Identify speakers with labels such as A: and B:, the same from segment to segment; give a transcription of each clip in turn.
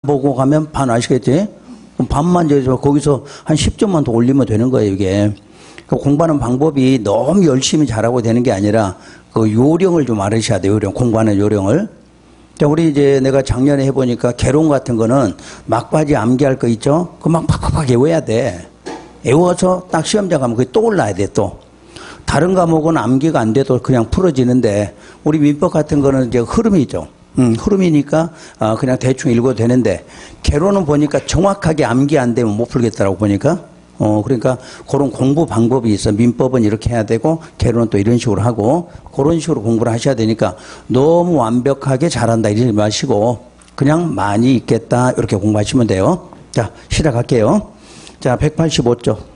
A: 보고 가면 반 아시겠지? 그럼 반만 이제 거기서 한 10점만 더 올리면 되는 거예요, 이게. 공부하는 방법이 너무 열심히 잘하고 되는 게 아니라 그 요령을 좀 알으셔야 돼요, 요령. 공부하는 요령을. 자, 우리 이제 내가 작년에 해보니까 개론 같은 거는 막바지 암기할 거 있죠? 그 막 팍팍팍 외워야 돼. 외워서 딱 시험장 가면 그게 떠올라야 돼, 또. 다른 과목은 암기가 안 돼도 그냥 풀어지는데 우리 민법 같은 거는 이제 흐름이죠. 흐름이니까 그냥 대충 읽어도 되는데 개론은 보니까 정확하게 암기 안 되면 못 풀겠더라고 보니까. 그러니까 그런 공부 방법이 있어. 민법은 이렇게 해야 되고 개론은 또 이런 식으로 하고 그런 식으로 공부를 하셔야 되니까 너무 완벽하게 잘한다 이러지 마시고 그냥 많이 있겠다 이렇게 공부하시면 돼요. 자, 시작할게요. 자, 185쪽.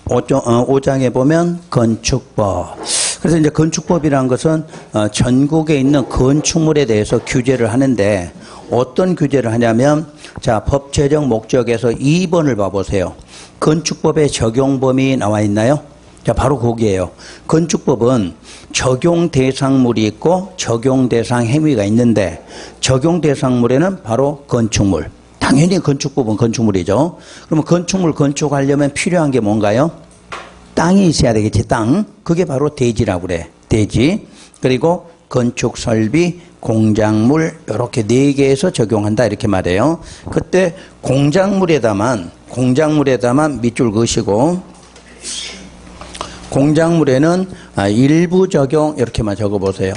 A: 5장에 보면 건축법. 그래서 이제 건축법이라는 것은 전국에 있는 건축물에 대해서 규제를 하는데 어떤 규제를 하냐면 자, 법제적 목적에서 2번을 봐보세요. 건축법의 적용 범위 나와 있나요? 자, 바로 거기에요. 건축법은 적용 대상물이 있고 적용 대상 행위가 있는데 적용 대상물에는 바로 건축물. 당연히 건축법은 건축물이죠. 그러면 건축물 건축하려면 필요한 게 뭔가요? 땅이 있어야 되겠지, 땅. 그게 바로 대지라고 그래, 대지. 그리고 건축 설비, 공작물, 이렇게 4개에서 적용한다, 이렇게 말해요. 그때 공작물에다만 밑줄 그으시고, 공작물에는 일부 적용, 이렇게만 적어보세요.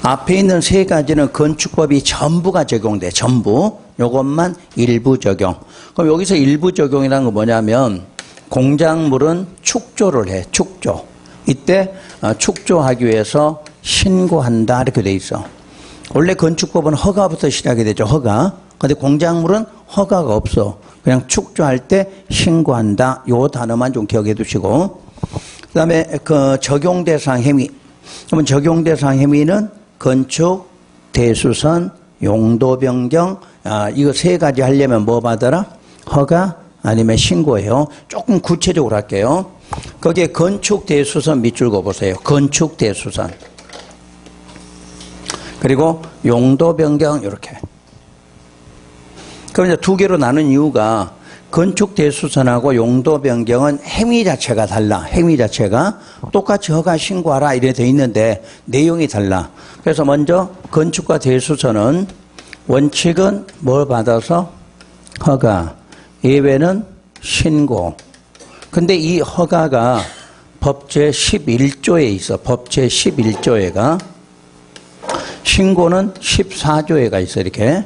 A: 앞에 있는 3가지는 건축법이 전부가 적용돼, 전부. 요것만 일부 적용. 그럼 여기서 일부 적용이라는 건 뭐냐면, 공작물은 축조를 해, 축조. 이때 축조하기 위해서 신고한다 이렇게 돼 있어. 원래 건축법은 허가부터 시작이 되죠, 허가. 근데 공작물은 허가가 없어. 그냥 축조할 때 신고한다. 요 단어만 좀 기억해 두시고. 그 다음에 그 적용대상 행위. 그러면 적용대상 행위는 건축, 대수선, 용도 변경, 이거 3가지 하려면 뭐 받아라? 허가, 아니면 신고해요. 조금 구체적으로 할게요. 거기에 건축 대수선 밑줄 그어보세요. 건축 대수선. 그리고 용도 변경 이렇게. 그럼 이제 2개로 나눈 이유가 건축 대수선하고 용도 변경은 행위 자체가 달라. 행위 자체가 똑같이 허가 신고하라 이래 돼 있는데 내용이 달라. 그래서 먼저 건축과 대수선은 원칙은 뭘 받아서 허가. 예외는 신고. 근데 이 허가가 법제 11조에 있어. 법제 11조에가. 신고는 14조에가 있어. 이렇게.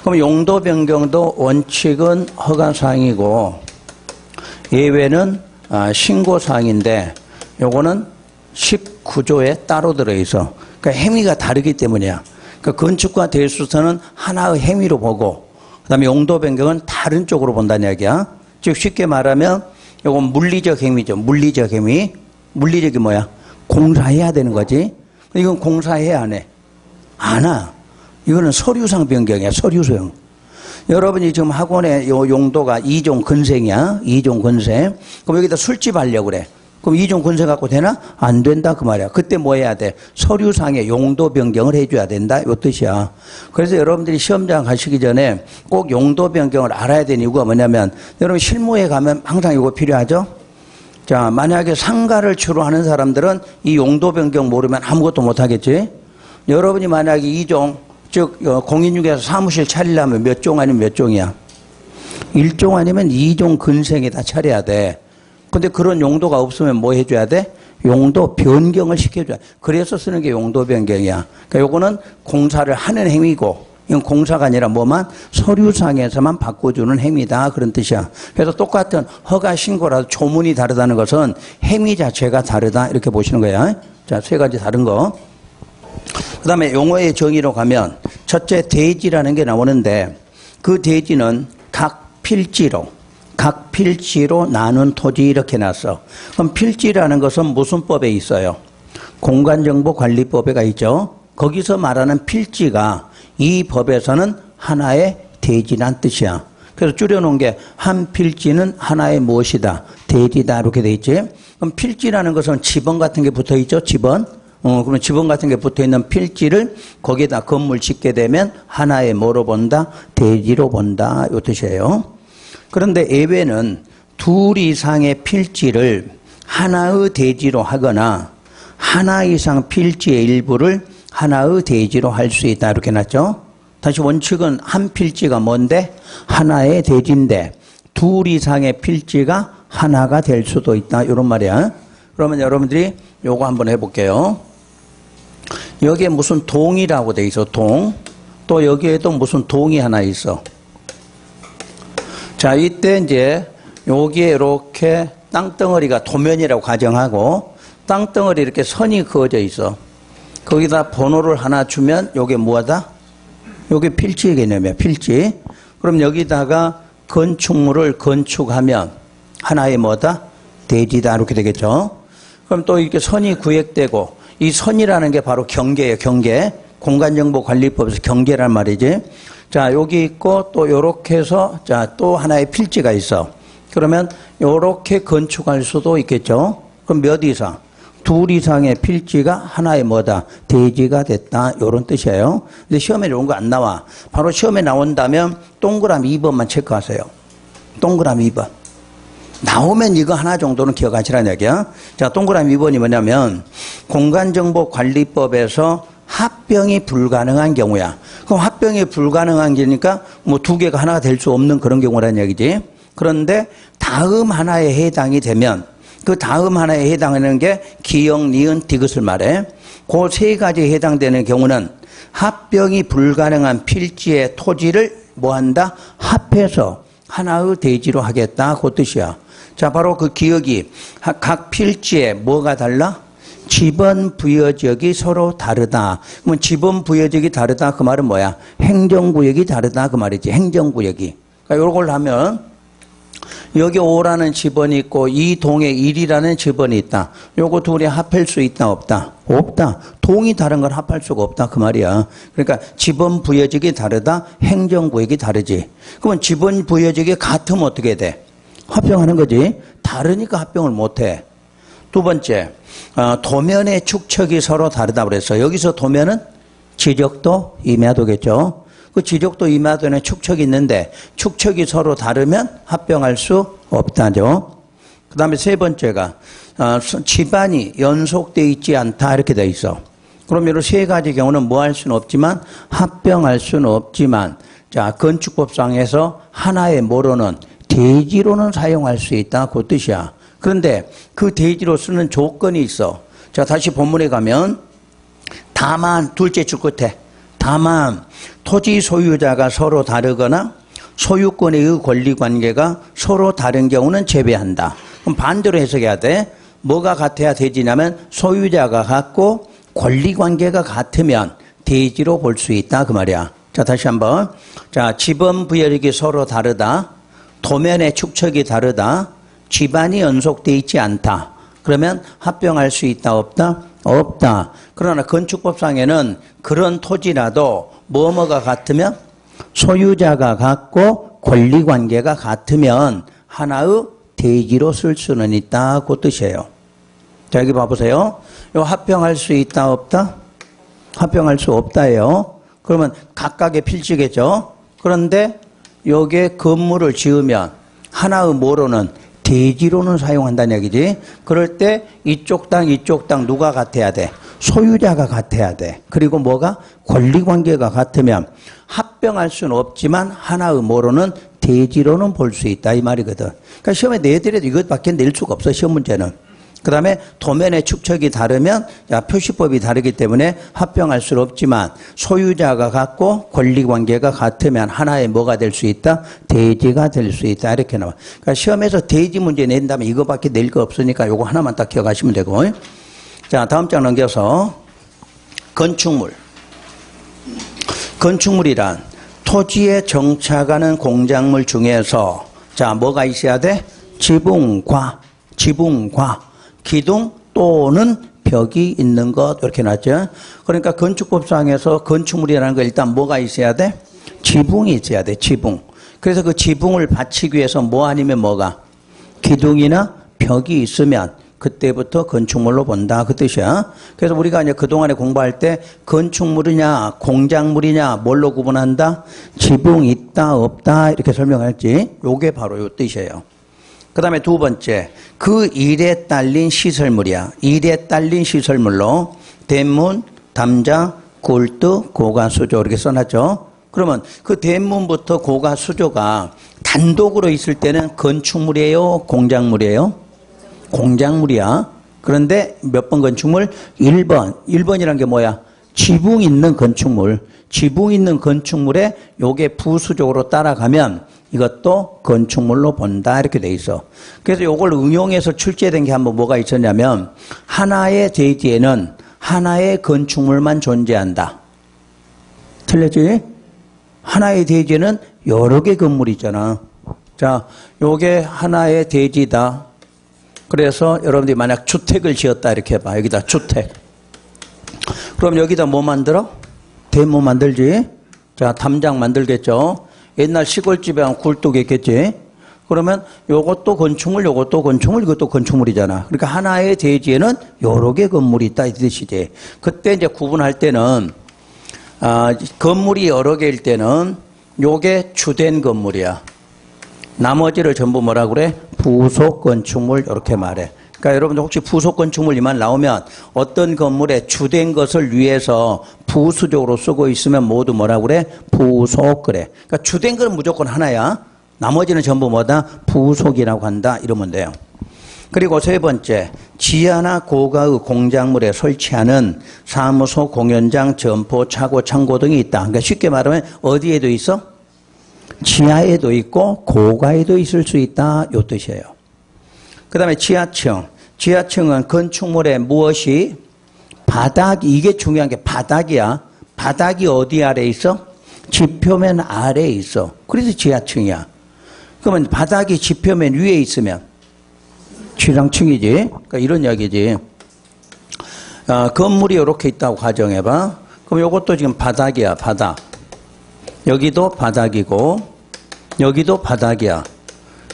A: 그럼 용도 변경도 원칙은 허가사항이고 예외는 신고사항인데 요거는 19조에 따로 들어있어. 그러니까 행위가 다르기 때문이야. 그러니까 건축과 대수선은 하나의 행위로 보고 그 다음에 용도 변경은 다른 쪽으로 본다는 이야기야. 즉 쉽게 말하면 이건 물리적 행위죠. 물리적 행위. 물리적이 뭐야? 공사해야 되는 거지. 이건 공사해 안 해? 안 해. 이거는 서류상 변경이야. 서류상. 여러분이 지금 학원의 요 용도가 2종 근생이야. 2종 근생. 그럼 여기다 술집 하려고 그래. 그럼 2종 근생 갖고 되나? 안 된다 그 말이야. 그때 뭐 해야 돼? 서류상의 용도 변경을 해줘야 된다 이 뜻이야. 그래서 여러분들이 시험장 가시기 전에 꼭 용도 변경을 알아야 되는 이유가 뭐냐면 여러분 실무에 가면 항상 이거 필요하죠? 자, 만약에 상가를 주로 하는 사람들은 이 용도 변경 모르면 아무것도 못하겠지? 여러분이 만약에 2종 즉 공인중개사 사무실 차리려면 몇 종 아니면 몇 종이야? 1종 아니면 2종 근생에 다 차려야 돼. 근데 그런 용도가 없으면 뭐 해줘야 돼? 용도 변경을 시켜줘야 돼. 그래서 쓰는 게 용도 변경이야. 그러니까 요거는 공사를 하는 행위고 이건 공사가 아니라 뭐만? 서류상에서만 바꿔주는 행위다 그런 뜻이야. 그래서 똑같은 허가 신고라도 조문이 다르다는 것은 행위 자체가 다르다 이렇게 보시는 거야. 자, 3가지 다른 거. 그 다음에 용어의 정의로 가면 첫째 대지라는 게 나오는데 그 대지는 각 필지로 나눈 토지 이렇게 놨어. 그럼 필지라는 것은 무슨 법에 있어요? 공간정보관리법에가 있죠. 거기서 말하는 필지가 이 법에서는 하나의 대지란 뜻이야. 그래서 줄여놓은 게 한 필지는 하나의 무엇이다? 대지다 이렇게 돼 있지. 그럼 필지라는 것은 지번 같은 게 붙어 있죠. 지번. 그러면 지붕 같은 게 붙어 있는 필지를 거기에다 건물 짓게 되면 하나의 뭐로 본다? 대지로 본다. 이 뜻이에요. 그런데 예외는 둘 이상의 필지를 하나의 대지로 하거나 하나 이상 필지의 일부를 하나의 대지로 할 수 있다. 이렇게 놨죠. 다시 원칙은 한 필지가 뭔데? 하나의 대지인데 둘 이상의 필지가 하나가 될 수도 있다. 이런 말이야. 그러면 여러분들이 요거 한번 해볼게요. 여기에 무슨 동이라고 돼 있어. 동. 또 여기에도 무슨 동이 하나 있어. 자, 이때 이제 여기에 이렇게 땅덩어리가 도면이라고 가정하고 땅덩어리 이렇게 선이 그어져 있어. 거기다 번호를 하나 주면 요게 뭐하다? 요게 필지의 개념이야. 필지. 그럼 여기다가 건축물을 건축하면 하나의 뭐다? 대지다. 이렇게 되겠죠. 그럼 또 이렇게 선이 구획되고 이 선이라는 게 바로 경계예요. 경계. 공간정보관리법에서 경계란 말이지. 자, 여기 있고 또 요렇게 해서 자, 또 하나의 필지가 있어. 그러면 요렇게 건축할 수도 있겠죠. 그럼 몇 이상? 둘 이상의 필지가 하나의 뭐다? 대지가 됐다. 요런 뜻이에요. 근데 시험에 이런 거 안 나와. 바로 시험에 나온다면 동그라미 2번만 체크하세요. 동그라미 2번. 나오면 이거 하나 정도는 기억하시라는 얘기야. 자, 동그라미 2번이 뭐냐면 공간정보관리법에서 합병이 불가능한 경우야. 그럼 합병이 불가능한 게니까 뭐 두 개가 하나가 될 수 없는 그런 경우라는 얘기지. 그런데 다음 하나에 해당이 되면 그 다음 하나에 해당하는 게 기역, 니은, 디귿을 말해. 그 세 가지에 해당되는 경우는 합병이 불가능한 필지의 토지를 뭐한다? 합해서 하나의 대지로 하겠다. 그 뜻이야. 자, 바로 그 기역이 각 필지에 뭐가 달라? 지번 부여지역이 서로 다르다. 그러면 지번 부여지역이 다르다. 그 말은 뭐야? 행정구역이 다르다. 그 말이지. 행정구역이. 그러니까 요걸 하면 여기 5라는 지번이 있고 이 동에 1이라는 지번이 있다. 요거 둘이 합할 수 있다 없다? 없다. 동이 다른 걸 합할 수가 없다. 그 말이야. 그러니까 지번 부여지역이 다르다. 행정구역이 다르지. 그러면 지번 부여지역이 같으면 어떻게 돼? 합병하는 거지. 다르니까 합병을 못해. 두 번째, 도면의 축척이 서로 다르다 그랬어. 여기서 도면은 지적도, 임야도겠죠. 그 지적도, 임야도는 축척이 있는데 축척이 서로 다르면 합병할 수 없다죠. 그 다음에 세 번째가 집안이 연속되어 있지 않다 이렇게 되어 있어. 그럼 이런 세 가지 경우는 뭐 할 수는 없지만 합병할 수는 없지만 자, 건축법상에서 하나의 뭐로는 대지로는 사용할 수 있다. 그 뜻이야. 그런데 그 대지로 쓰는 조건이 있어. 자, 다시 본문에 가면 다만 둘째 줄 끝에 다만 토지 소유자가 서로 다르거나 소유권의 권리관계가 서로 다른 경우는 제외한다. 그럼 반대로 해석해야 돼. 뭐가 같아야 대지냐면 소유자가 같고 권리관계가 같으면 대지로 볼 수 있다. 그 말이야. 자, 다시 한번. 자, 지번 부여력이 서로 다르다. 도면의 축척이 다르다. 집안이 연속되어 있지 않다. 그러면 합병할 수 있다 없다? 없다. 그러나 건축법상에는 그런 토지라도 뭐뭐가 같으면 소유자가 같고 권리관계가 같으면 하나의 대지로 쓸 수는 있다. 그 뜻이에요. 자, 여기 봐보세요. 요 합병할 수 있다 없다? 합병할 수 없다예요. 그러면 각각의 필지겠죠. 그런데 여기에 건물을 지으면 하나의 뭐로는 대지로는 사용한다는 얘기지. 그럴 때 이쪽 땅 누가 같아야 돼? 소유자가 같아야 돼. 그리고 뭐가? 권리관계가 같으면 합병할 수는 없지만 하나의 뭐로는 대지로는 볼 수 있다 이 말이거든. 그러니까 시험에 내더라도 이것밖에 낼 수가 없어. 시험 문제는. 그 다음에 도면의 축척이 다르면 표시법이 다르기 때문에 합병할 수는 없지만 소유자가 같고 권리관계가 같으면 하나의 뭐가 될 수 있다? 대지가 될 수 있다. 이렇게 나와. 그러니까 시험에서 대지 문제 낸다면 이거밖에 낼 거 없으니까 이거 하나만 딱 기억하시면 되고. 자, 다음 장 넘겨서 건축물. 건축물이란 토지에 정착하는 공작물 중에서 자, 뭐가 있어야 돼? 지붕과 기둥 또는 벽이 있는 것 이렇게 놨죠. 그러니까 건축법상에서 건축물이라는 거 일단 뭐가 있어야 돼? 지붕이 있어야 돼. 지붕. 그래서 그 지붕을 받치기 위해서 뭐 아니면 뭐가? 기둥이나 벽이 있으면 그때부터 건축물로 본다. 그 뜻이야. 그래서 우리가 이제 그동안에 공부할 때 건축물이냐, 공작물이냐, 뭘로 구분한다? 지붕 있다, 없다, 이렇게 설명했지. 요게 바로 요 뜻이에요. 그 다음에 두 번째, 그 일에 딸린 시설물이야. 일에 딸린 시설물로 대문, 담장, 굴뚝, 고가, 수조 이렇게 써놨죠. 그러면 그 대문부터 고가, 수조가 단독으로 있을 때는 건축물이에요? 공작물이에요? 공작물이야. 그런데 몇 번 건축물? 1번. 1번이란 게 뭐야? 지붕 있는 건축물. 지붕 있는 건축물에 요게 부수적으로 따라가면 이것도 건축물로 본다. 이렇게 돼 있어. 그래서 요걸 응용해서 출제된 게 한번 뭐가 있었냐면 하나의 대지에는 하나의 건축물만 존재한다. 틀렸지? 하나의 대지에는 여러 개 건물이 있잖아. 자, 요게 하나의 대지다. 그래서 여러분들이 만약 주택을 지었다 이렇게 해봐. 여기다 주택. 그럼 여기다 뭐 만들어? 대문 만들지. 자, 담장 만들겠죠. 옛날 시골집에 한 굴뚝이 있겠지. 그러면 요것도 건축물, 요것도 건축물, 이것도 건축물이잖아. 그러니까 하나의 대지에는 여러 개 건물이 있다 이 뜻이지. 그때 이제 구분할 때는 건물이 여러 개일 때는 요게 주된 건물이야. 나머지를 전부 뭐라 그래? 부속 건축물 이렇게 말해. 그러니까 여러분들 혹시 부속 건축물 이 말 나오면 어떤 건물에 주된 것을 위해서 부수적으로 쓰고 있으면 모두 뭐라 그래? 부속 그래. 그러니까 주된 건 무조건 하나야. 나머지는 전부 뭐다? 부속이라고 한다. 이러면 돼요. 그리고 세 번째, 지하나 고가의 공작물에 설치하는 사무소, 공연장, 점포, 차고, 창고 등이 있다. 그러니까 쉽게 말하면 어디에도 있어? 지하에도 있고 고가에도 있을 수 있다. 요 뜻이에요. 그 다음에 지하층. 지하층은 건축물에 무엇이? 바닥이, 이게 중요한 게 바닥이야. 바닥이 어디 아래에 있어? 지표면 아래에 있어. 그래서 지하층이야. 그러면 바닥이 지표면 위에 있으면 지상층이지. 그러니까 이런 이야기지. 건물이 이렇게 있다고 가정해봐. 그럼 이것도 지금 바닥이야, 바닥. 여기도 바닥이고, 여기도 바닥이야.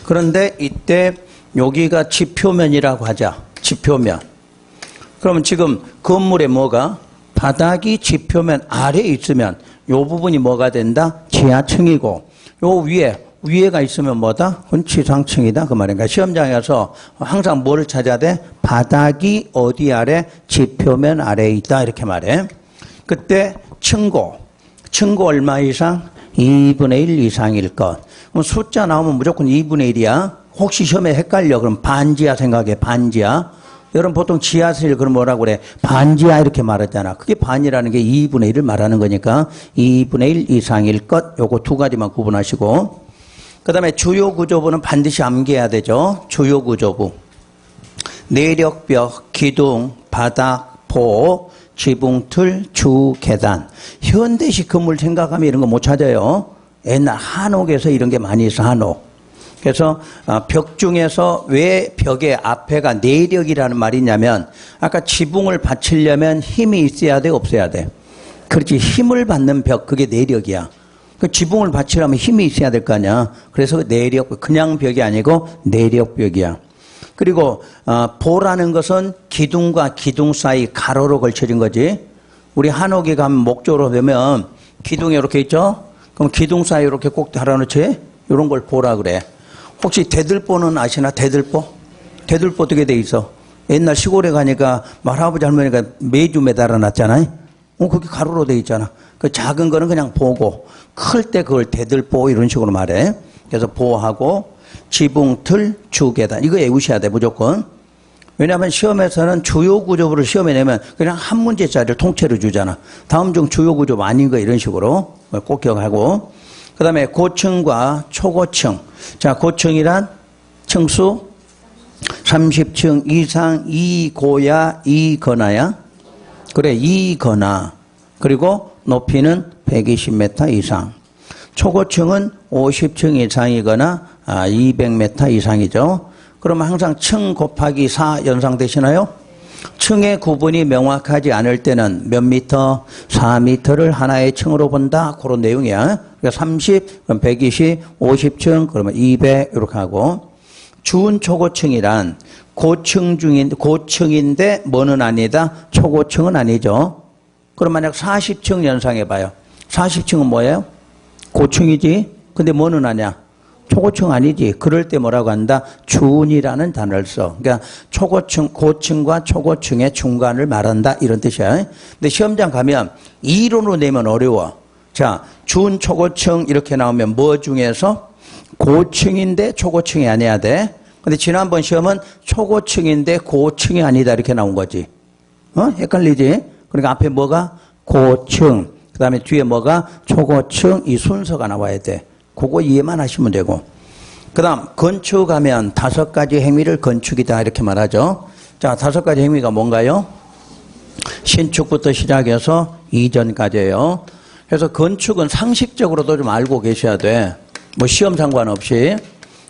A: 그런데 이때 여기가 지표면이라고 하자. 지표면. 그러면 지금 건물에 뭐가? 바닥이 지표면 아래에 있으면 이 부분이 뭐가 된다? 지하층이고, 요 위에가 있으면 뭐다? 그건 지상층이다. 그 말인가. 시험장에서 항상 뭐를 찾아야 돼? 바닥이 어디 아래? 지표면 아래에 있다. 이렇게 말해. 그때 층고 얼마 이상? 2분의 1 이상일 것. 그럼 숫자 나오면 무조건 2분의 1이야. 혹시 시험에 헷갈려. 그럼 반지하 생각해. 반지하. 여러분 보통 지하실 그럼 뭐라고 그래? 반지하 이렇게 말하잖아. 그게 반이라는 게 2분의 1을 말하는 거니까 2분의 1 이상일 것. 요거 두 가지만 구분하시고. 그 다음에 주요 구조부는 반드시 암기해야 되죠. 주요 구조부. 내력벽, 기둥, 바닥, 보, 지붕, 틀, 주, 계단. 현대식 건물 생각하면 이런 거 못 찾아요. 옛날 한옥에서 이런 게 많이 있어, 한옥. 그래서 벽 중에서 왜 벽의 앞에가 내력이라는 말이 있냐면 아까 지붕을 받치려면 힘이 있어야 돼, 없어야 돼? 그렇지. 힘을 받는 벽, 그게 내력이야. 그 지붕을 받치려면 힘이 있어야 될 거 아니야. 그래서 내력, 그냥 벽이 아니고 내력벽이야. 그리고 보라는 것은 기둥과 기둥 사이 가로로 걸쳐진 거지. 우리 한옥에 가면 목조로 되면 기둥이 이렇게 있죠. 그럼 기둥 사이 이렇게 꼭 달아놓지. 이런 걸 보라 그래. 혹시 대들보는 아시나? 대들보? 대들보 어떻게 돼 있어? 옛날 시골에 가니까 할아버지 할머니가 매주 매달아 놨잖아요. 그게 가로로 돼 있잖아. 그 작은 거는 그냥 보고 클 때 그걸 대들보 이런 식으로 말해. 그래서 보하고 지붕, 틀, 주, 계단. 이거 외우셔야 돼, 무조건. 왜냐하면 시험에서는 주요 구조부를 시험에 내면 그냥 한 문제짜리를 통째로 주잖아. 다음 중 주요 구조부 아닌 거 이런 식으로 꼭 기억하고. 그 다음에 고층과 초고층. 자, 고층이란 층수 30층 이상 이고야 이거나야. 그래, 이거나. 그리고 높이는 120m 이상. 초고층은 50층 이상이거나 200m 이상이죠. 그러면 항상 층 곱하기 4 연상되시나요? 층의 구분이 명확하지 않을 때는 몇 미터? 4미터를 하나의 층으로 본다. 그런 내용이야. 그러니까 30, 그럼 120, 50층, 그러면 200 이렇게 하고. 준초고층이란 고층인데 뭐는 아니다? 초고층은 아니죠. 그럼 만약 40층 연상해봐요. 40층은 뭐예요? 고층이지. 근데 뭐는 아니야? 초고층 아니지. 그럴 때 뭐라고 한다? 준이라는 단어를 써. 그러니까 초고층, 고층과 초고층의 중간을 말한다. 이런 뜻이야. 근데 시험장 가면 이론으로 내면 어려워. 자, 준, 초고층 이렇게 나오면 뭐 중에서? 고층인데 초고층이 아니어야 돼. 근데 지난번 시험은 초고층인데 고층이 아니다. 이렇게 나온 거지. 헷갈리지? 그러니까 앞에 뭐가? 고층. 그 다음에 뒤에 뭐가? 초고층. 이 순서가 나와야 돼. 그거 이해만 하시면 되고. 그 다음, 건축하면 5가지 행위를 건축이다. 이렇게 말하죠. 자, 5가지 행위가 뭔가요? 신축부터 시작해서 이전까지예요. 그래서 건축은 상식적으로도 좀 알고 계셔야 돼. 뭐 시험 상관없이.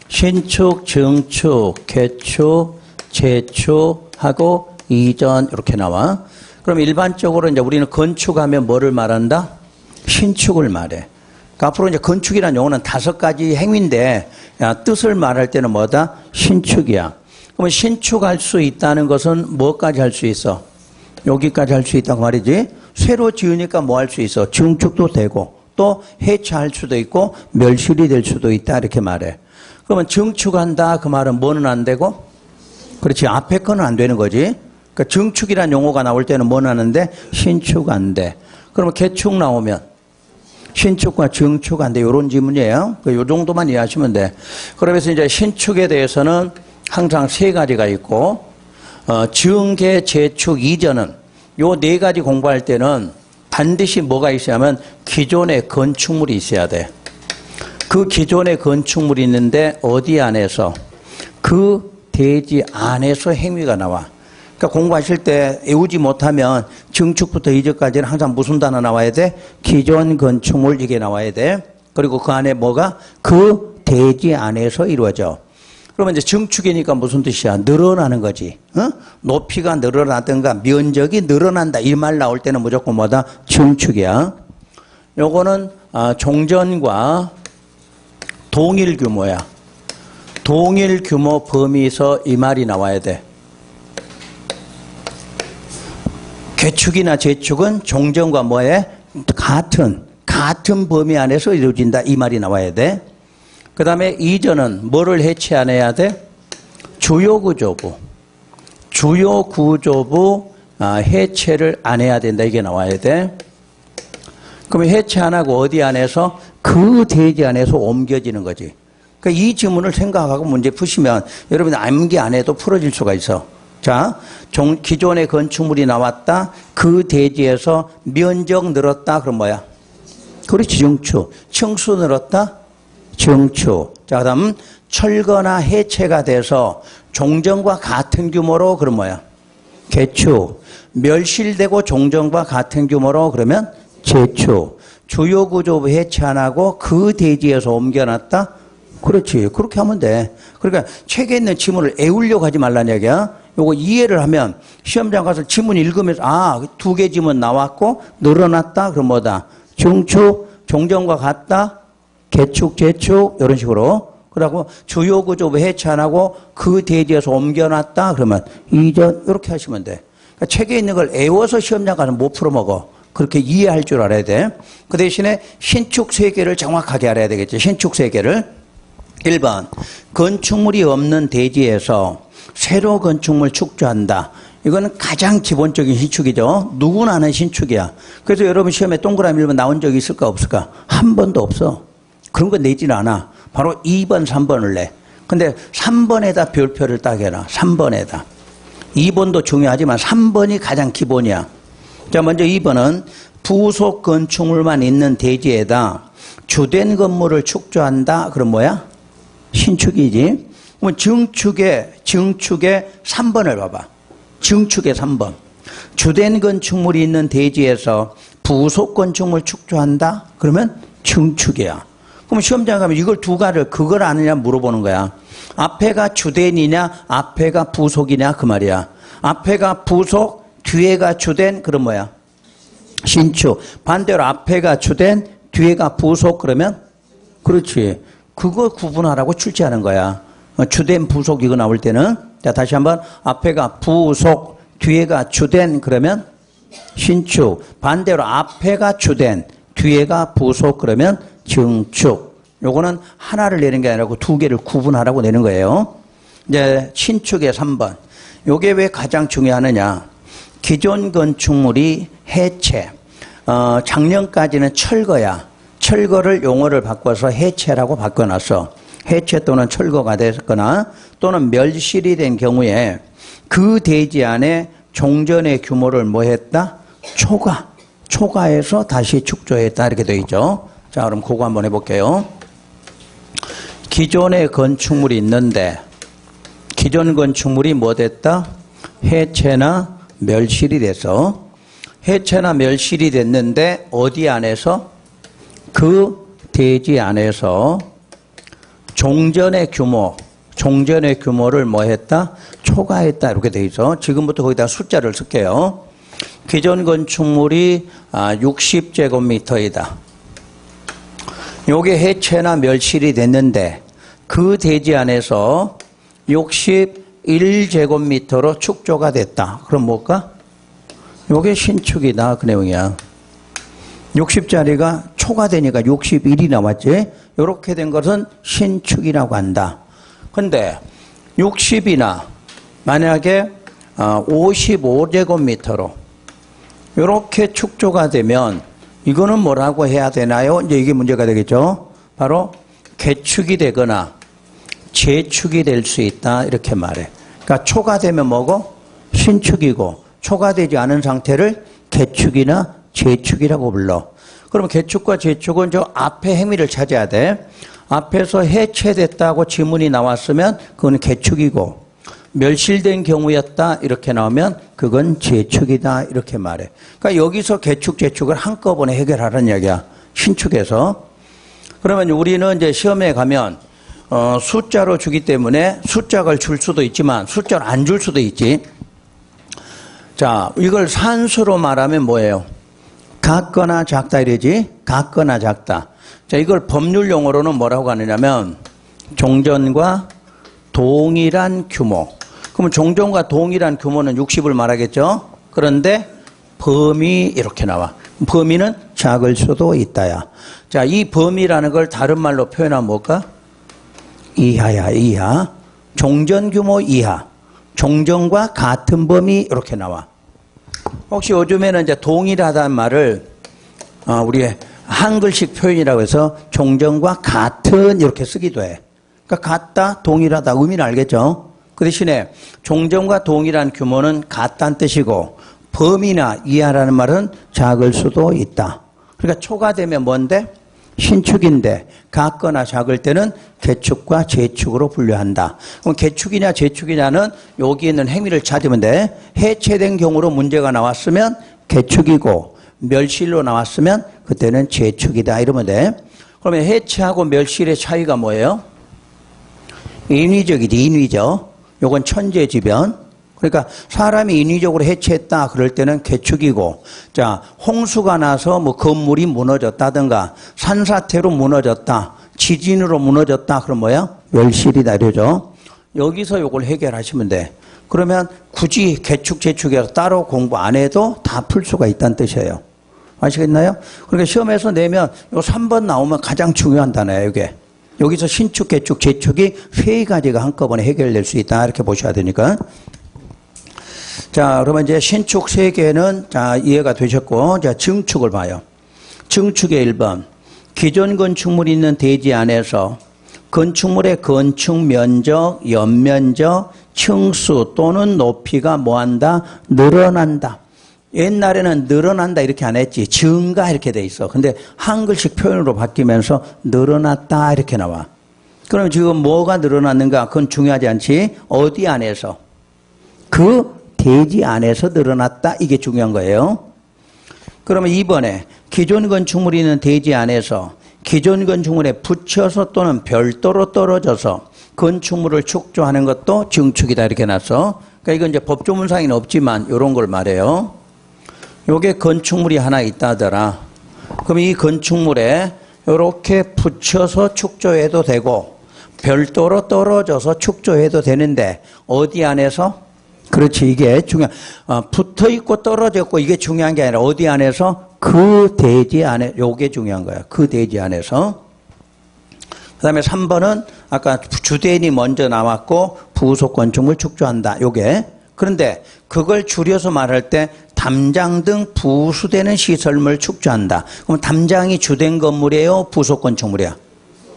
A: 신축, 증축, 개축, 재축하고 이전 이렇게 나와. 그럼 일반적으로 이제 우리는 건축하면 뭐를 말한다? 신축을 말해. 그러니까 앞으로 이제 건축이라는 용어는 5가지 행위인데 뜻을 말할 때는 뭐다? 신축이야. 그러면 신축할 수 있다는 것은 뭐까지 할 수 있어? 여기까지 할 수 있다고 말이지. 새로 지으니까 뭐 할 수 있어? 증축도 되고 또 해체할 수도 있고 멸실이 될 수도 있다 이렇게 말해. 그러면 증축한다 그 말은 뭐는 안 되고? 그렇지. 앞에 거는 안 되는 거지. 그러니까 증축이라는 용어가 나올 때는 뭐는 하는데? 신축 안 돼. 그러면 개축 나오면 신축과 증축 안 돼. 이런 지문이에요. 요 정도만 이해하시면 돼. 그러면서 이제 신축에 대해서는 항상 3가지가 있고, 증, 재축, 이전은 요 4가지 공부할 때는 반드시 뭐가 있어야면 기존의 건축물이 있어야 돼. 그 기존의 건축물이 있는데 어디 안에서? 그 대지 안에서 행위가 나와. 그러니까 공부하실 때 외우지 못하면 증축부터 이전까지는 항상 무슨 단어 나와야 돼? 기존 건축물 이게 나와야 돼. 그리고 그 안에 뭐가? 그 대지 안에서 이루어져. 그러면 이제 증축이니까 무슨 뜻이야? 늘어나는 거지. 높이가 늘어나든가 면적이 늘어난다. 이 말 나올 때는 무조건 뭐다? 증축이야. 요거는 종전과 동일 규모야. 동일 규모 범위에서 이 말이 나와야 돼. 개축이나 재축은 종전과 뭐에? 같은 범위 안에서 이루어진다. 이 말이 나와야 돼. 그 다음에 이전은 뭐를 해체 안 해야 돼? 주요구조부. 주요구조부 해체를 안 해야 된다. 이게 나와야 돼. 그러면 해체 안 하고 어디 안에서? 그 대지 안에서 옮겨지는 거지. 그러니까 이 지문을 생각하고 문제 푸시면 여러분 암기 안 해도 풀어질 수가 있어. 자, 기존의 건축물이 나왔다. 그 대지에서 면적 늘었다. 그럼 뭐야? 그렇지, 증축. 층수 늘었다. 증축. 자, 그 다음 철거나 해체가 돼서 종전과 같은 규모로 그럼 뭐야? 개축. 멸실되고 종전과 같은 규모로 그러면 재축. 주요구조부 해체 안 하고 그 대지에서 옮겨놨다. 그렇지. 그렇게 하면 돼. 그러니까 책에 있는 지문을 애우려고 하지 말라는 얘기야. 요거 이해를 하면 시험장 가서 지문 읽으면서 2개 지문 나왔고 늘어났다. 그럼 뭐다? 증축, 종전과 같다. 개축, 재축 이런 식으로. 그러고 주요구조부 해체 안 하고 그 대지에서 옮겨놨다. 그러면 이전 이렇게 하시면 돼. 그러니까 책에 있는 걸 애워서 시험장 가서 못 풀어먹어. 그렇게 이해할 줄 알아야 돼. 그 대신에 신축 세계를 정확하게 알아야 되겠지. 신축 세계를. 1번 건축물이 없는 대지에서 새로 건축물 축조한다. 이거는 가장 기본적인 신축이죠. 누구나 아는 신축이야. 그래서 여러분 시험에 동그라미 1번 나온 적이 있을까 없을까? 한 번도 없어. 그런 거 내지는 않아. 바로 2번, 3번을 내. 근데 3번에다 별표를 딱 해라. 3번에다. 2번도 중요하지만 3번이 가장 기본이야. 자, 먼저 2번은 부속 건축물만 있는 대지에다 주된 건물을 축조한다. 그럼 뭐야? 신축이지. 그럼 증축의 3번을 봐봐. 증축의 3번. 주된 건축물이 있는 대지에서 부속 건축물 축조한다? 그러면 증축이야. 그럼 시험장 가면 이걸 두 가지를 그걸 아느냐 물어보는 거야. 앞에가 주된이냐 앞에가 부속이냐 그 말이야. 앞에가 부속 뒤에가 주된 그럼 뭐야? 신축. 반대로 앞에가 주된 뒤에가 부속 그러면 그렇지. 그거 구분하라고 출제하는 거야. 주된 부속 이거 나올 때는. 자, 다시 한번 앞에가 부속, 뒤에가 주된 그러면 신축. 반대로 앞에가 주된, 뒤에가 부속 그러면 증축. 요거는 하나를 내는 게 아니라 두 개를 구분하라고 내는 거예요. 이제 신축의 3번. 요게 왜 가장 중요하느냐. 기존 건축물이 해체. 작년까지는 철거야. 철거를 용어를 바꿔서 해체라고 바꿔놨어. 해체 또는 철거가 됐거나 또는 멸실이 된 경우에 그 대지 안에 종전의 규모를 뭐 했다? 초과해서 다시 축조했다 이렇게 되어 있죠. 자, 그럼 그거 한번 해볼게요. 기존의 건축물이 있는데 기존 건축물이 뭐 됐다? 해체나 멸실이 돼서 해체나 멸실이 됐는데 어디 안에서? 그 대지 안에서 종전의 규모를 뭐 했다? 초과했다 이렇게 돼 있어. 지금부터 거기다 숫자를 쓸게요. 기존 건축물이 60제곱미터이다. 요게 해체나 멸실이 됐는데 그 대지 안에서 61제곱미터로 축조가 됐다. 그럼 뭘까? 요게 신축이다 그 내용이야. 60짜리가 초과되니까 61이 나왔지. 이렇게 된 것은 신축이라고 한다. 근데 60이나 만약에 55제곱미터로 이렇게 축조가 되면 이거는 뭐라고 해야 되나요? 이제 이게 문제가 되겠죠. 바로 개축이 되거나 재축이 될 수 있다 이렇게 말해. 그러니까 초과되면 뭐고? 신축이고 초과되지 않은 상태를 개축이나 재축이라고 불러. 그럼 개축과 재축은 저 앞에 행위를 찾아야 돼. 앞에서 해체됐다고 지문이 나왔으면 그건 개축이고 멸실된 경우였다 이렇게 나오면 그건 재축이다 이렇게 말해. 그러니까 여기서 개축, 재축을 한꺼번에 해결하라는 이야기야. 신축에서. 그러면 우리는 이제 시험에 가면 숫자로 주기 때문에 숫자를 줄 수도 있지만 숫자를 안 줄 수도 있지. 자, 이걸 산수로 말하면 뭐예요? 같거나 작다 이러지? 같거나 작다. 자, 이걸 법률 용어로는 뭐라고 하느냐면 종전과 동일한 규모. 그러면 종전과 동일한 규모는 60을 말하겠죠? 그런데 범위 이렇게 나와. 범위는 작을 수도 있다야. 자, 이 범위라는 걸 다른 말로 표현하면 뭘까? 이하야, 이하. 종전 규모 이하. 종전과 같은 범위 이렇게 나와. 혹시 요즘에는 이제 동일하다는 말을 우리 한글식 표현이라고 해서 종전과 같은 이렇게 쓰기도 해. 그러니까 같다, 동일하다 의미는 알겠죠? 그 대신에 종전과 동일한 규모는 같다는 뜻이고 범위나 이하라는 말은 작을 수도 있다. 그러니까 초과되면 뭔데? 신축인데 같거나 작을 때는 개축과 재축으로 분류한다. 그럼 개축이냐 재축이냐는 여기 있는 행위를 찾으면 돼. 해체된 경우로 문제가 나왔으면 개축이고 멸실로 나왔으면 그때는 재축이다 이러면 돼. 그러면 해체하고 멸실의 차이가 뭐예요? 인위적이지, 인위적. 요건 천재지변. 그러니까 사람이 인위적으로 해체했다 그럴 때는 개축이고, 자, 홍수가 나서 뭐 건물이 무너졌다든가 산사태로 무너졌다, 지진으로 무너졌다 그럼 뭐야? 멸실이다 이러죠. 여기서 요걸 해결하시면 돼. 그러면 굳이 개축, 재축에서 따로 공부 안 해도 다 풀 수가 있다는 뜻이에요. 아시겠나요? 그러니까 시험에서 내면 요 3번 나오면 가장 중요한 단어예요, 이게. 여기서 신축, 개축, 재축이 세 가지가 한꺼번에 해결될 수 있다 이렇게 보셔야 되니까. 자, 그러면 이제 신축 세 개는 자, 이해가 되셨고, 자, 증축을 봐요. 증축의 1번. 기존 건축물이 있는 대지 안에서 건축물의 건축 면적, 연면적, 층수 또는 높이가 뭐한다? 늘어난다. 옛날에는 늘어난다 이렇게 안 했지. 증가 이렇게 돼 있어. 근데 한글식 표현으로 바뀌면서 늘어났다 이렇게 나와. 그럼 지금 뭐가 늘어났는가? 그건 중요하지 않지. 어디 안에서? 그 대지 안에서 늘어났다. 이게 중요한 거예요. 그러면 2번에 기존 건축물이 있는 대지 안에서 기존 건축물에 붙여서 또는 별도로 떨어져서 건축물을 축조하는 것도 증축이다 이렇게 놨어. 그러니까 이건 이제 법조문상에는 없지만 이런 걸 말해요. 요게 건축물이 하나 있다 하더라. 그럼 이 건축물에 이렇게 붙여서 축조해도 되고 별도로 떨어져서 축조해도 되는데 어디 안에서? 그렇지, 이게 붙어 있고 떨어져 있고 이게 중요한 게 아니라 어디 안에서? 그 대지 안에, 요게 중요한 거야. 그 대지 안에서. 그 다음에 3번은 아까 주된이 먼저 나왔고 부속 건축물 축조한다. 요게. 그런데 그걸 줄여서 말할 때 담장 등 부수되는 시설물 축조한다. 그럼 담장이 주된 건물이에요? 부속 건축물이야?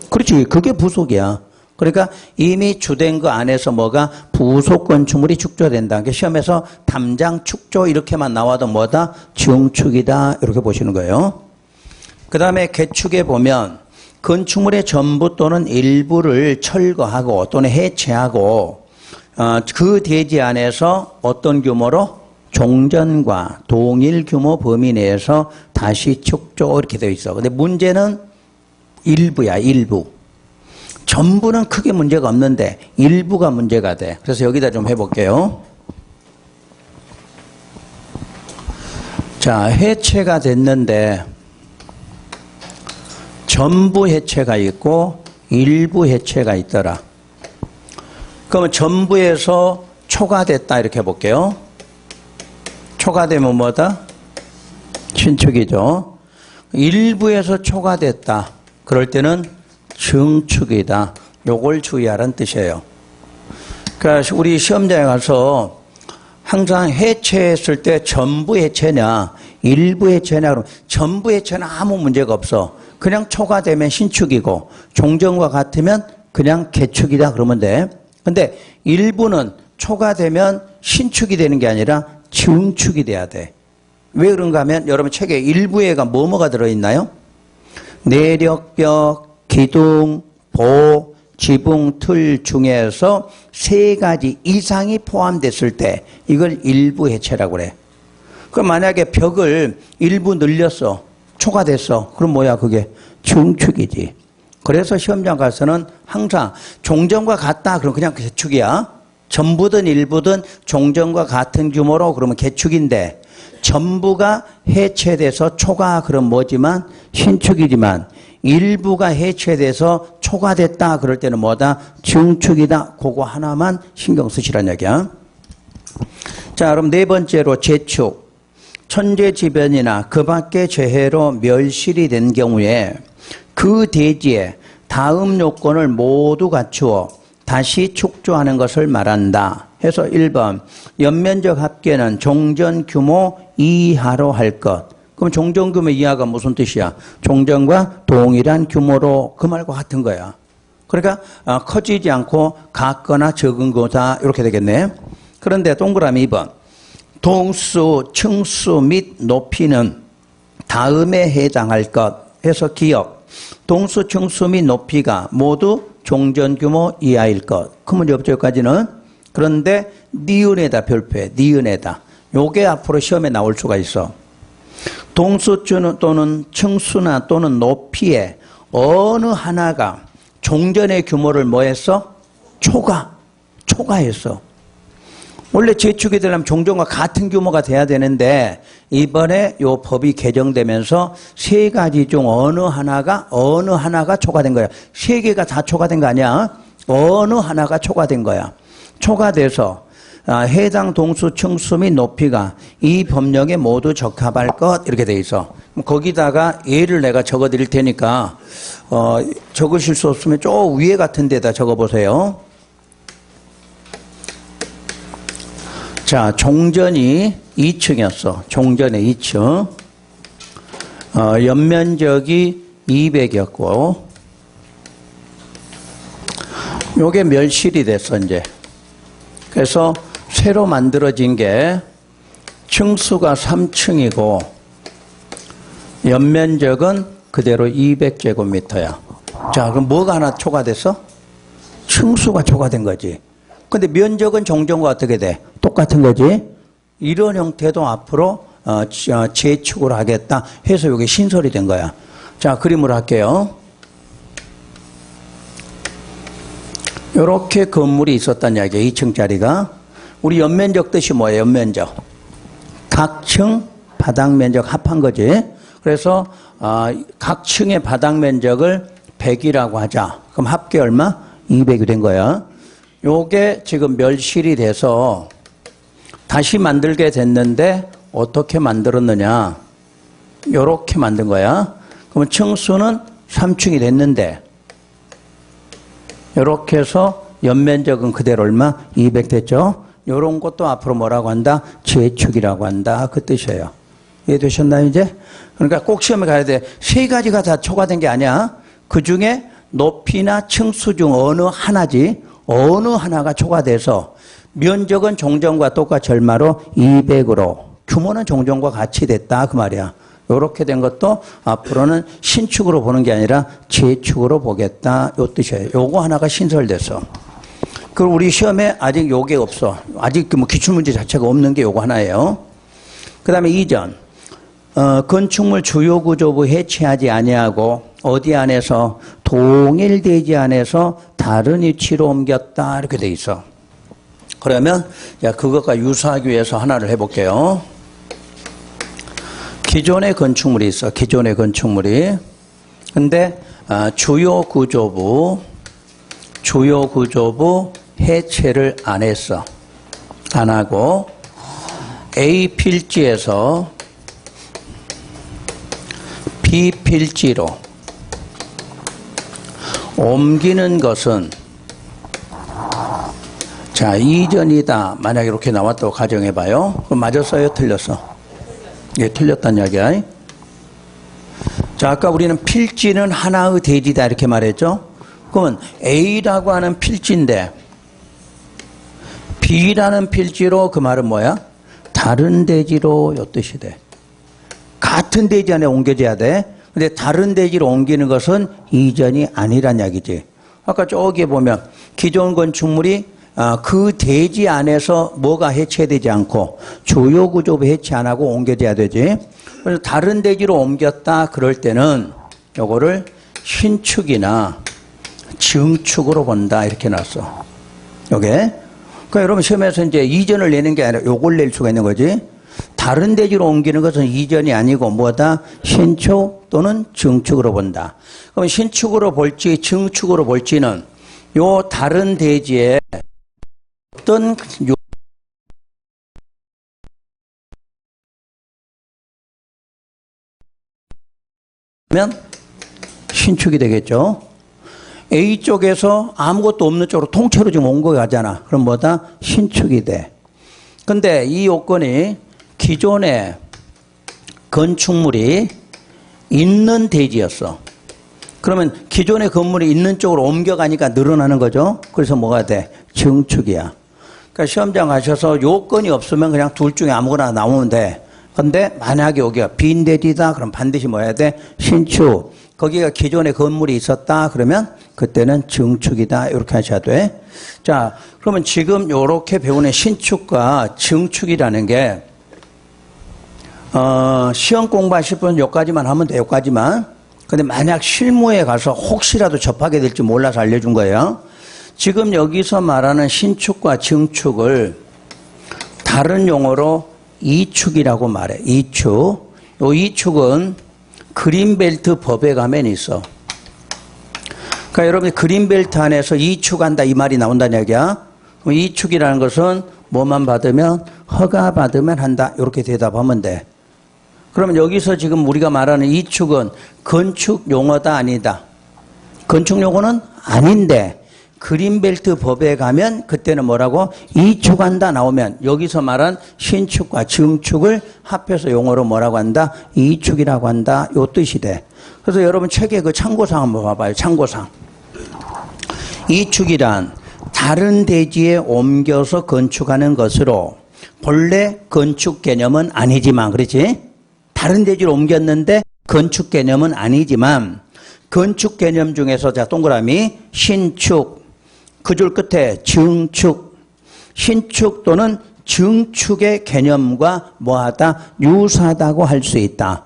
A: 그렇지. 그게 부속이야. 그러니까 이미 주된 거 안에서 뭐가 부속 건축물이 축조된다. 그러니까 시험에서 담장 축조 이렇게만 나와도 뭐다? 증축이다. 이렇게 보시는 거예요. 그 다음에 개축에 보면 건축물의 전부 또는 일부를 철거하고 또는 해체하고 그 대지 안에서 어떤 규모로? 종전과 동일 규모 범위 내에서 다시 축조 이렇게 되어 있어. 근데 문제는 일부야, 일부. 전부는 크게 문제가 없는데 일부가 문제가 돼. 그래서 여기다 좀 해볼게요. 자, 해체가 됐는데 전부 해체가 있고 일부 해체가 있더라. 그러면 전부에서 초과됐다 이렇게 해볼게요. 초과되면 뭐다? 신축이죠. 일부에서 초과됐다. 그럴 때는 증축이다. 요걸 주의하라는 뜻이에요. 그러니까 우리 시험장에 가서 항상 해체했을 때 전부 해체냐 일부 해체냐 그러면 전부 해체는 아무 문제가 없어. 그냥 초과되면 신축이고 종전과 같으면 그냥 개축이다 그러면 돼. 근데 일부는 초과되면 신축이 되는 게 아니라 증축이 돼야 돼. 왜 그런가 하면 여러분 책에 일부에가 뭐가 들어있나요? 내력벽, 기둥, 보, 지붕, 틀 중에서 3가지 이상이 포함됐을 때 이걸 일부 해체라고 그래. 그럼 만약에 벽을 일부 늘렸어. 초과됐어. 그럼 뭐야 그게? 증축이지. 그래서 시험장 가서는 항상 종전과 같다. 그럼 그냥 개축이야. 전부든 일부든 종전과 같은 규모로 그러면 개축인데 전부가 해체돼서 초과 그럼 뭐지만 신축이지만 일부가 해체돼서 초과됐다 그럴 때는 뭐다? 증축이다. 그거 하나만 신경 쓰시란 얘기야. 자, 그럼 네 번째로 재축. 천재지변이나 그 밖의 재해로 멸실이 된 경우에 그 대지에 다음 요건을 모두 갖추어 다시 축조하는 것을 말한다. 해서 1번 연면적 합계는 종전 규모 이하로 할 것. 그럼 종전 규모 이하가 무슨 뜻이야? 종전과 동일한 규모로 그 말과 같은 거야. 그러니까 커지지 않고 같거나 적은 거다 이렇게 되겠네. 그런데 동그라미 2번 동수, 층수 및 높이는 다음에 해당할 것 해서 기억. 동수, 층수 및 높이가 모두 종전 규모 이하일 것. 그 문제 없죠, 여기까지는. 그런데 니은에다 별표해. 니은에다. 요게 앞으로 시험에 나올 수가 있어. 동수 또는 층수나 또는 높이에 어느 하나가 종전의 규모를 뭐 했어? 초과했어. 원래 재축이 되려면 종전과 같은 규모가 돼야 되는데 이번에 요 법이 개정되면서 3가지 중 어느 하나가 초과된 거야. 3개가 다 초과된 거 아니야? 어느 하나가 초과된 거야. 초과돼서 해당 동수, 층수 및 높이가 이 법령에 모두 적합할 것 이렇게 돼 있어. 거기다가 예를 내가 적어 드릴 테니까 적으실 수 없으면 저 위에 같은 데다 적어 보세요. 자, 종전이 2층이었어. 종전의 2층. 연면적이 200이었고 요게 멸실이 됐어 이제. 그래서 새로 만들어진 게 층수가 3층이고 연면적은 그대로 200제곱미터야. 자, 그럼 뭐가 하나 초과됐어? 층수가 초과된 거지. 근데 면적은 종전과 어떻게 돼? 똑같은 거지. 이런 형태도 앞으로 재축을 하겠다 해서 이게 신설이 된 거야. 자, 그림으로 할게요. 이렇게 건물이 있었단 이야기야. 2층짜리가. 우리 연면적 뜻이 뭐예요? 연면적. 각 층 바닥 면적 합한 거지. 그래서 각 층의 바닥 면적을 100이라고 하자. 그럼 합계 얼마? 200이 된 거야. 요게 지금 멸실이 돼서 다시 만들게 됐는데 어떻게 만들었느냐. 요렇게 만든 거야. 그러면 층수는 3층이 됐는데 요렇게 해서 연면적은 그대로 얼마? 200 됐죠? 요런 것도 앞으로 뭐라고 한다? 제축이라고 한다. 그 뜻이에요. 이해되셨나요, 이제? 그러니까 꼭 시험에 가야 돼. 세 가지가 다 초과된 게 아니야. 그 중에 높이나 층수 중 어느 하나지, 어느 하나가 초과돼서 면적은 종전과 똑같이 얼마로? 200으로. 규모는 종전과 같이 됐다. 그 말이야. 요렇게 된 것도 앞으로는 신축으로 보는 게 아니라 제축으로 보겠다. 요 뜻이에요. 요거 하나가 신설됐어. 그리고 우리 시험에 아직 요게 없어. 아직 뭐 기출문제 자체가 없는 게 요거 하나예요. 그 다음에 2전. 건축물 주요 구조부 해체하지 아니하고 어디 안에서 동일대지 안에서 다른 위치로 옮겼다. 이렇게 돼 있어. 그러면 그것과 유사하기 위해서 하나를 해볼게요. 기존의 건축물이 있어. 기존의 건축물이. 근데 주요 구조부 해체를 안 했어. 안 하고 A 필지에서 B 필지로 옮기는 것은 자, 이전이다. 만약에 이렇게 나왔다고 가정해봐요. 그럼 맞았어요? 틀렸어? 예, 틀렸단 이야기야. 자, 아까 우리는 필지는 하나의 대지다 이렇게 말했죠? 그러면 A라고 하는 필지인데 B라는 필지로 그 말은 뭐야? 다른 대지로 요 뜻이 돼. 같은 대지 안에 옮겨져야 돼. 근데 다른 대지로 옮기는 것은 이전이 아니란 이야기지. 아까 저기에 보면 기존 건축물이 그 대지 안에서 뭐가 해체되지 않고 주요 구조부 해체 안 하고 옮겨져야 되지. 그래서 다른 대지로 옮겼다 그럴 때는 요거를 신축이나 증축으로 본다 이렇게 놨어. 요게. 그러니까 여러분 시험에서 이제 이전을 내는 게 아니라 요걸 낼 수가 있는 거지. 다른 대지로 옮기는 것은 이전이 아니고 뭐다? 신축 또는 증축으로 본다. 그럼 신축으로 볼지 증축으로 볼지는 요 다른 대지에 어떤 면 신축이 되겠죠. A 쪽에서 아무것도 없는 쪽으로 통째로 지금 옮겨가잖아. 그럼 뭐다? 신축이 돼. 근데 이 요건이 기존에 건축물이 있는 대지였어. 그러면 기존의 건물이 있는 쪽으로 옮겨가니까 늘어나는 거죠. 그래서 뭐가 돼? 증축이야. 그러니까 시험장 가셔서 요건이 없으면 그냥 둘 중에 아무거나 나오면 돼. 근데 만약에 여기가 빈 대지다 그럼 반드시 뭐 해야 돼? 신축. 거기가 기존에 건물이 있었다 그러면 그때는 증축이다 이렇게 하셔야 돼. 자, 그러면 지금 요렇게 배우는 신축과 증축이라는 게 시험 공부하실 분은 여기까지만 하면 돼. 여기까지만. 근데 만약 실무에 가서 혹시라도 접하게 될지 몰라서 알려준 거예요. 지금 여기서 말하는 신축과 증축을 다른 용어로 이축이라고 말해. 이축. 요 이축은 그린벨트 법에 가면 있어. 그러니까 여러분이 그린벨트 안에서 이축한다 이 말이 나온다는 얘기야. 그럼 이축이라는 것은 뭐만 받으면 허가 받으면 한다 이렇게 대답하면 돼. 그러면 여기서 지금 우리가 말하는 이축은 건축 용어다 아니다. 건축 용어는 아닌데 그린벨트 법에 가면 그때는 뭐라고? 이축한다 나오면 여기서 말한 신축과 증축을 합해서 용어로 뭐라고 한다? 이축이라고 한다. 요 뜻이 돼. 그래서 여러분 책에 그 참고사항 한번 봐봐요. 참고사항. 이축이란 다른 대지에 옮겨서 건축하는 것으로 본래 건축 개념은 아니지만 그렇지? 다른 대지로 옮겼는데 건축 개념은 아니지만 건축 개념 중에서 자 동그라미 신축 그 줄 끝에 증축 신축 또는 증축의 개념과 뭐하다 유사하다고 할 수 있다.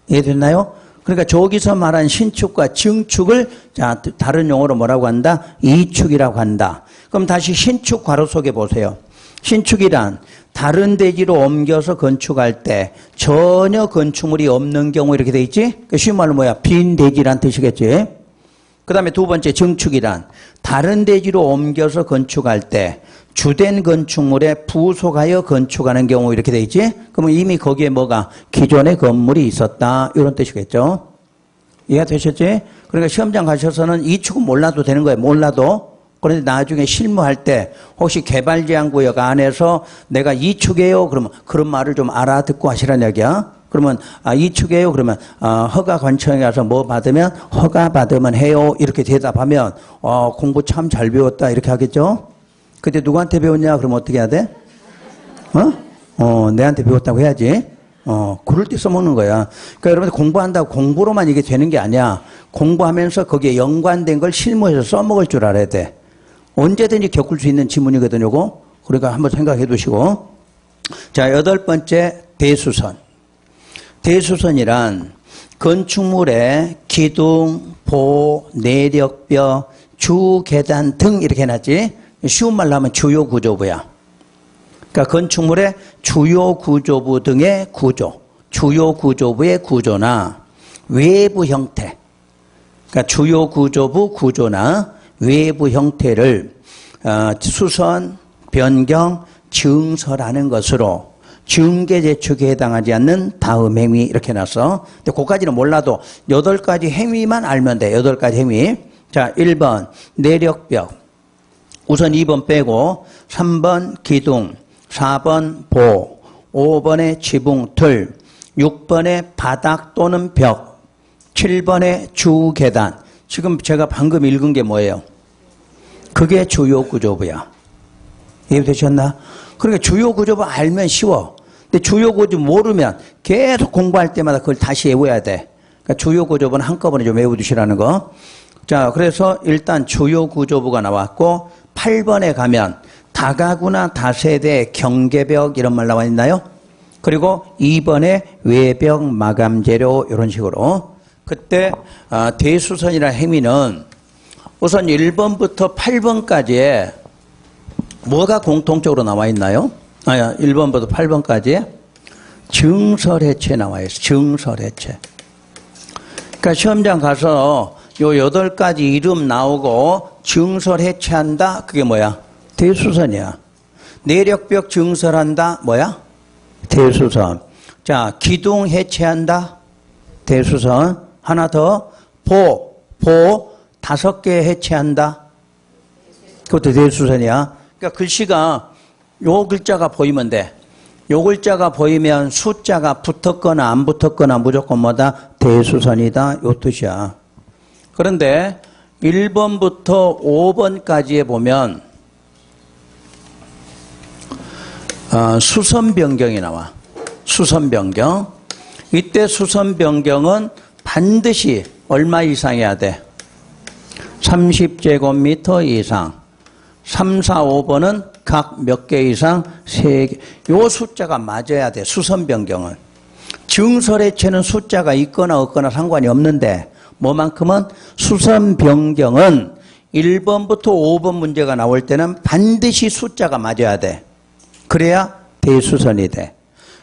A: 이해됐나요? 그러니까 저기서 말한 신축과 증축을 자 다른 용어로 뭐라고 한다? 이축이라고 한다. 그럼 다시 신축 괄호 속에 보세요. 신축이란 다른 대지로 옮겨서 건축할 때 전혀 건축물이 없는 경우 이렇게 돼 있지? 쉬운 말로 뭐야? 빈 대지란 뜻이겠지? 그 다음에 두 번째 증축이란 다른 대지로 옮겨서 건축할 때 주된 건축물에 부속하여 건축하는 경우 이렇게 돼 있지? 그러면 이미 거기에 뭐가 기존의 건물이 있었다 이런 뜻이겠죠. 이해가 되셨지? 그러니까 시험장 가셔서는 이 축은 몰라도 되는 거예요. 몰라도. 그런데 나중에 실무할 때 혹시 개발제한구역 안에서 내가 이 축이에요 그러면 그런 말을 좀 알아듣고 하시라는 얘기야. 그러면 이 축이에요 그러면 허가관청에 가서 뭐 받으면 허가 받으면 해요 이렇게 대답하면 공부 참 잘 배웠다 이렇게 하겠죠. 그때 누구한테 배웠냐 그러면 어떻게 해야 돼? 내한테 배웠다고 해야지. 그럴 때 써먹는 거야. 그러니까 여러분들 공부한다고 공부로만 이게 되는 게 아니야. 공부하면서 거기에 연관된 걸 실무에서 써먹을 줄 알아야 돼. 언제든지 겪을 수 있는 지문이거든요, 이거. 그러니까 한번 생각해 두시고. 자, 8번째, 대수선. 대수선이란 건축물의 기둥, 보, 내력벽, 주, 계단 등 이렇게 해놨지. 쉬운 말로 하면 주요 구조부야. 그러니까 건축물의 주요 구조부 등의 구조, 주요 구조부의 구조나 외부 형태, 그러니까 주요 구조부 구조나 외부 형태를 수선, 변경, 증설하는 것으로 증계제축에 해당하지 않는 다음 행위 이렇게 해놨어. 근데 그까지는 몰라도 8가지 행위만 알면 돼. 8가지 행위. 자, 1번 내력벽. 우선 2번 빼고 3번 기둥, 4번 보, 5번에 지붕, 틀, 6번에 바닥 또는 벽, 7번에 주 계단. 지금 제가 방금 읽은 게 뭐예요? 그게 주요 구조부야. 이해되셨나? 그러니까 주요 구조부 알면 쉬워. 근데 주요 구조부 모르면 계속 공부할 때마다 그걸 다시 외워야 돼. 그러니까 주요 구조부는 한꺼번에 좀 외워두시라는 거. 자, 그래서 일단 주요 구조부가 나왔고 8번에 가면 다가구나 다세대 경계벽 이런 말 나와 있나요? 그리고 2번에 외벽 마감 재료 이런 식으로. 그때 대수선이라는 행위는 우선 1번부터 8번까지에 뭐가 공통적으로 나와 있나요? 1번부터 8번까지에 증설해체 나와 있어. 증설해체. 그러니까 시험장 가서 요 8가지 이름 나오고 증설해체한다. 그게 뭐야? 대수선이야. 내력벽 증설한다. 뭐야? 대수선. 자, 기둥 해체한다. 대수선. 하나 더. 보 5개 해체한다. 그것도 대수선이야. 그러니까 글씨가 요 글자가 보이면 돼. 요 글자가 보이면 숫자가 붙었거나 안 붙었거나 무조건 뭐다? 대수선이다. 요 뜻이야. 그런데 1번부터 5번까지에 보면 수선 변경이 나와. 수선 변경. 이때 수선 변경은 반드시 얼마 이상 해야 돼? 30제곱미터 이상. 3, 4, 5번은 각 몇 개 이상? 3개. 요 숫자가 맞아야 돼. 수선 변경은. 증설해체는 숫자가 있거나 없거나 상관이 없는데 뭐만큼은 수선 변경은 1번부터 5번 문제가 나올 때는 반드시 숫자가 맞아야 돼. 그래야 대수선이 돼.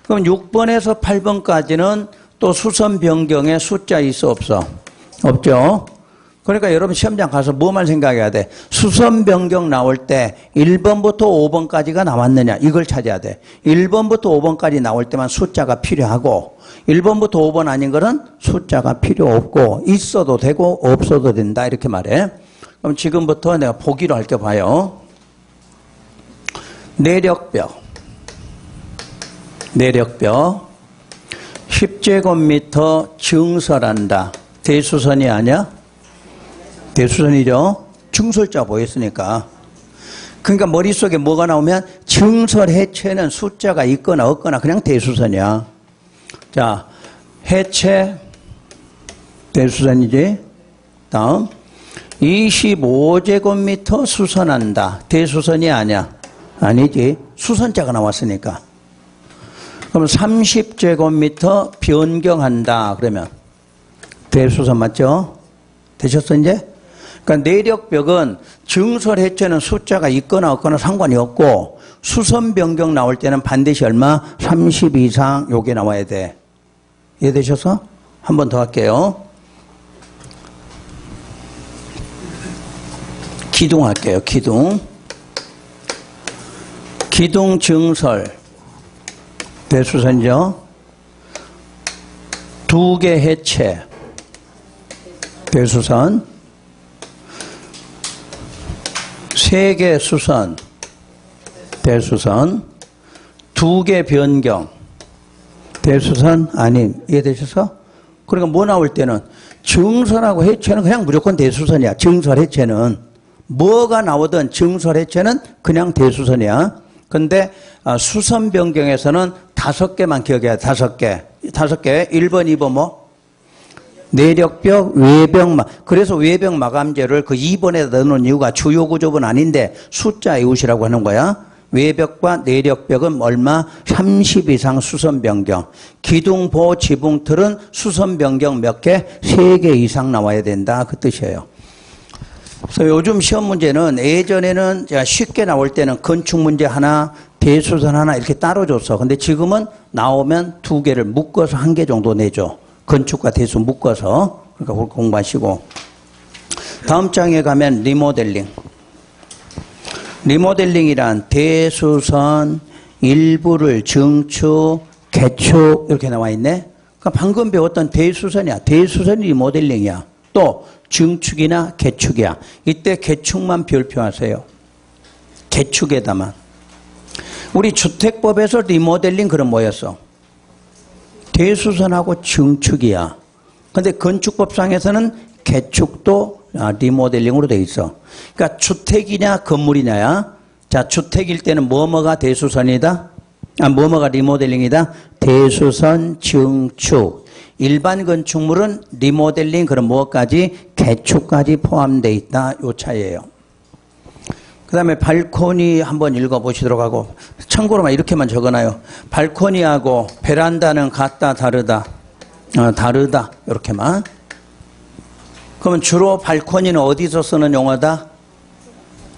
A: 그럼 6번에서 8번까지는 또 수선 변경에 숫자 있어 없어? 없죠. 그러니까 여러분 시험장 가서 뭐만 생각해야 돼? 수선 변경 나올 때 1번부터 5번까지가 나왔느냐 이걸 찾아야 돼. 1번부터 5번까지 나올 때만 숫자가 필요하고 1번부터 5번 아닌 거는 숫자가 필요 없고 있어도 되고 없어도 된다 이렇게 말해. 그럼 지금부터 내가 보기로 할 게 봐요. 내력벽 10제곱미터 증설한다. 대수선이 아니야? 대수선이죠. 증설자 보였으니까. 그러니까 머릿속에 뭐가 나오면 증설해체는 숫자가 있거나 없거나 그냥 대수선이야. 자, 해체 대수선이지. 다음 25제곱미터 수선한다. 대수선이 아니야. 아니지. 수선자가 나왔으니까. 그럼 30제곱미터 변경한다. 그러면 대수선 맞죠? 되셨어 이제? 그러니까 내력벽은 증설해체는 숫자가 있거나 없거나 상관이 없고 수선 변경 나올 때는 반드시 얼마? 30 이상 요게 나와야 돼. 이해되셨어? 한 번 더 할게요. 기둥 할게요. 기둥. 기둥 증설. 대수선이죠. 2개 해체. 대수선. 3개 수선. 대수선. 2개 변경. 대수선 아님. 이해되셔서? 그러니까 뭐 나올 때는 증설하고 해체는 그냥 무조건 대수선이야. 증설 해체는. 뭐가 나오든 증설 해체는 그냥 대수선이야. 근데 수선 변경에서는 5개만 기억해야 돼. 5개. 5개. 1번, 2번 뭐? 내력벽, 외벽막. 그래서 외벽 마감재를 그 2번에다 넣어놓은 이유가 주요 구조분 아닌데 숫자 이웃이라고 하는 거야. 외벽과 내력벽은 얼마? 30 이상 수선 변경. 기둥, 보, 지붕, 틀은 수선 변경 몇 개? 3개 이상 나와야 된다. 그 뜻이에요. 그래서 요즘 시험 문제는 예전에는 쉽게 나올 때는 건축 문제 하나, 대수선 하나 이렇게 따로 줬어. 근데 지금은 나오면 2개를 묶어서 1개 정도 내줘. 건축과 대수 묶어서. 그러니까 공부하시고. 다음 장에 가면 리모델링. 리모델링이란 대수선 일부를 증축, 개축 이렇게 나와 있네. 그러니까 방금 배웠던 대수선이야. 대수선이 리모델링이야. 또 증축이나 개축이야. 이때 개축만 별표하세요. 개축에다만. 우리 주택법에서 리모델링 그럼 뭐였어? 대수선하고 증축이야. 근데 건축법상에서는 개축도 리모델링으로 돼 있어. 그러니까 주택이냐 건물이냐야. 자, 주택일 때는 뭐뭐가 대수선이다? 뭐뭐가 리모델링이다? 대수선, 증축. 일반 건축물은 리모델링 그럼 뭐까지? 개축까지 포함되어 있다. 요 차이예요. 그 다음에 발코니 한번 읽어보시도록 하고, 참고로만 이렇게만 적어놔요. 발코니하고 베란다는 같다, 다르다? 다르다. 이렇게만. 그러면 주로 발코니는 어디서 쓰는 용어다?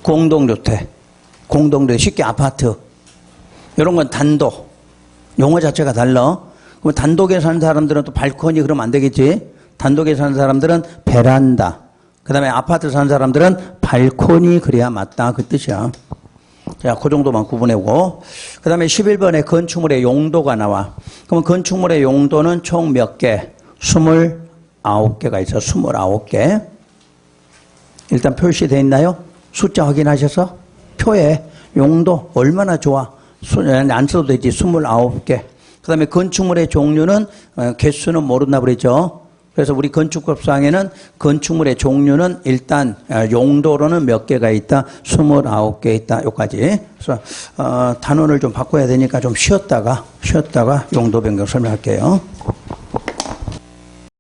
A: 공동주택. 공동주택. 쉽게 아파트. 이런 건 단독. 용어 자체가 달라. 그럼 단독에 사는 사람들은 또 발코니 그러면 안 되겠지? 단독에 사는 사람들은 베란다. 그 다음에 아파트 사는 사람들은 발코니 그래야 맞다. 그 뜻이야. 자, 그 정도만 구분해오고. 그 다음에 11번에 건축물의 용도가 나와. 그럼 건축물의 용도는 총 몇 개? 29개가 있어. 29개. 일단 표시되어 있나요? 숫자 확인하셔서 표에 용도 얼마나 좋아. 안 써도 되지. 29개. 그 다음에 건축물의 종류는 개수는 모른다 그랬죠. 그래서 우리 건축법상에는 건축물의 종류는 일단 용도로는 몇 개가 있다? 29개 있다. 여기까지. 그래서 단원을 좀 바꿔야 되니까 좀 쉬었다가 용도 변경 설명할게요.